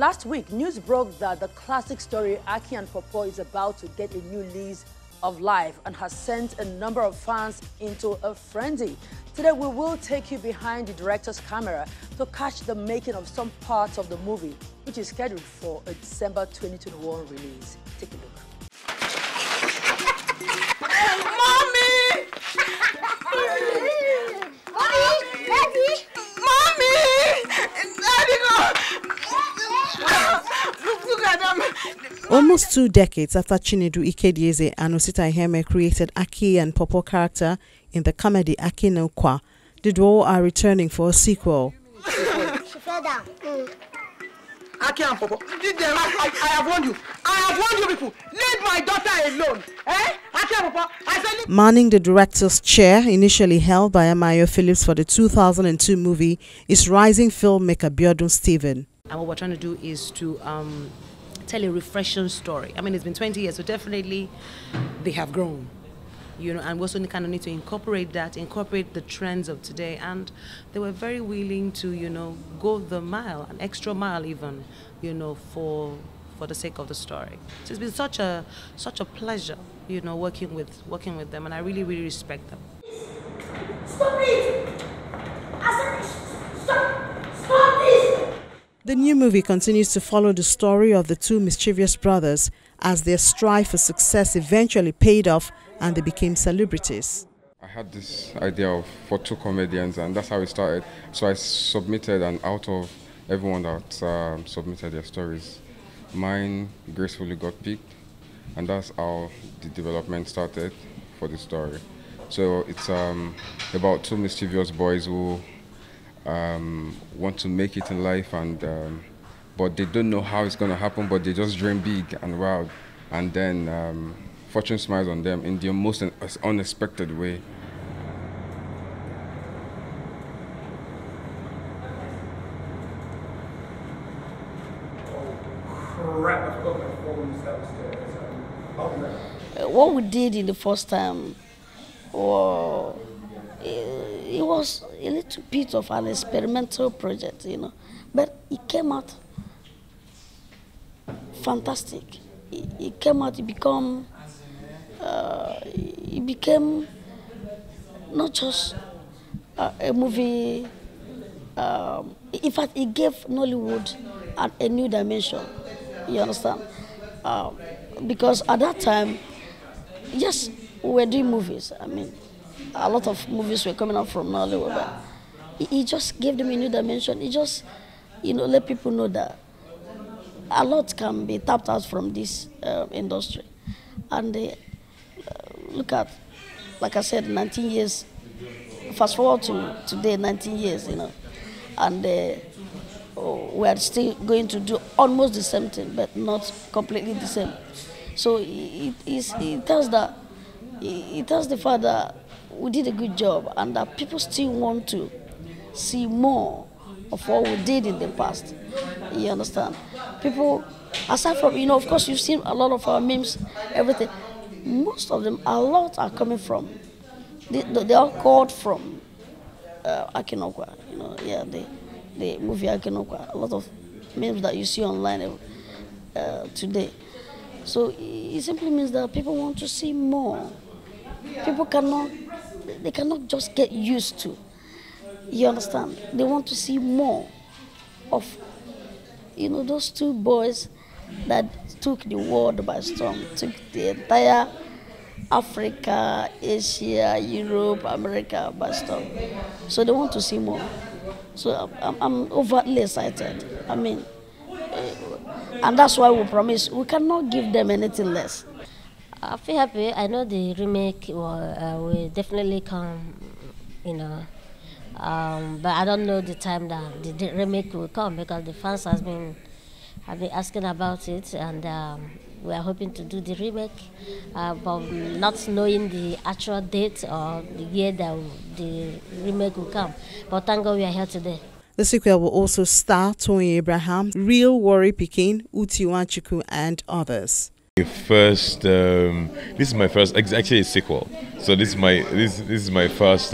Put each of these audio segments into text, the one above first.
Last week, news broke that the classic story Aki and Popo is about to get a new lease of life and has sent a number of fans into a frenzy. Today, we will take you behind the director's camera to catch the making of some parts of the movie, which is scheduled for a December 2021 release. Take a look. Mommy! Daddy! Mommy! Look at them! Almost 2 decades after CHINEDU, IKEDIEZE and OSITA IHEME created Aki and Popo character in the comedy Ukwa, the duo are returning for a sequel. She fell down. Aki and Popo, I have warned you. I have warned you people. Leave my daughter alone. Eh? Aki and Popo, I said... Manning the director's chair, initially held by Amayo Phillips for the 2002 movie, is rising filmmaker BIODUN Stephen. And what we're trying to do is to tell a refreshing story. I mean, it's been 20 years, so definitely they have grown. You know, and we also kind of need to incorporate the trends of today. And they were very willing to, you know, go the mile, an extra mile even, you know, for the sake of the story. So it's been such a pleasure, you know, working with them, and I really, really respect them. Stop it! I said, stop this! The new movie continues to follow the story of the two mischievous brothers as their strive for success eventually paid off and they became celebrities. I had this idea for 2 comedians, and that's how it started. So I submitted, and out of everyone that submitted their stories, mine gracefully got picked, and that's how the development started for the story. So it's about 2 mischievous boys who want to make it in life, and but they don't know how it's going to happen, but they just dream big and wild, and then fortune smiles on them in the most unexpected way. What we did in the first time, it was a little bit of an experimental project, you know, but it came out fantastic. It came out, it became not just a movie. In fact, it gave Nollywood a new dimension. You understand? Because at that time, yes, we were doing movies. I mean, a lot of movies were coming out from Nollywood, but it just gave them a new dimension. It just, you know, let people know that a lot can be tapped out from this industry. And look at, like I said, 19 years, fast forward to today, 19 years, you know, and we are still going to do almost the same thing, but not completely the same. So it tells the fact that we did a good job, and that people still want to see more of what we did in the past. You understand? People, aside from, you know, of course, you've seen a lot of our memes, everything. Most of them, a lot are coming from, they are called from Ukwa, you know, yeah, the movie Ukwa. A lot of memes that you see online today. So it simply means that people want to see more. People cannot just get used to. You understand? They want to see more of, you know, those 2 boys that took the world by storm, took the entire Africa, Asia, Europe, America by storm. So they want to see more. So I'm overtly excited. I mean, and that's why we promise we cannot give them anything less. I feel happy. I know the remake will definitely come, you know. But I don't know the time that the remake will come, because the fans have been asking about it, and we are hoping to do the remake, but not knowing the actual date or the year that the remake will come. But thank God we are here today. The sequel will also star Tony Abraham, Real Worry Pekin, Uti Wanchuku, and others. This is my first, actually a sequel. So this is my first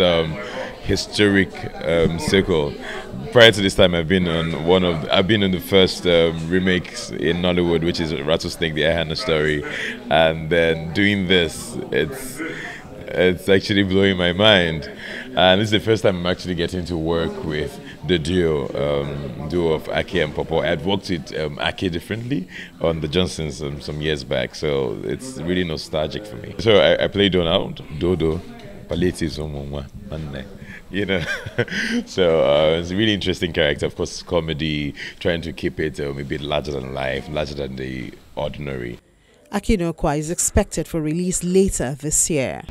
historic sequel. Prior to this time, I've been on the first remakes in Nollywood, which is Rattlesnake, the IHEME story, and then doing this, it's actually blowing my mind. And this is the first time I'm actually getting to work with the duo of Ake and Popo. I had worked with Ake differently on the Johnsons some years back, so it's really nostalgic for me. So I play Donald, Dodo, Palliatives, you know. So it's a really interesting character. Of course, comedy, trying to keep it a bit larger than life, larger than the ordinary. IKEDIEZE is expected for release later this year.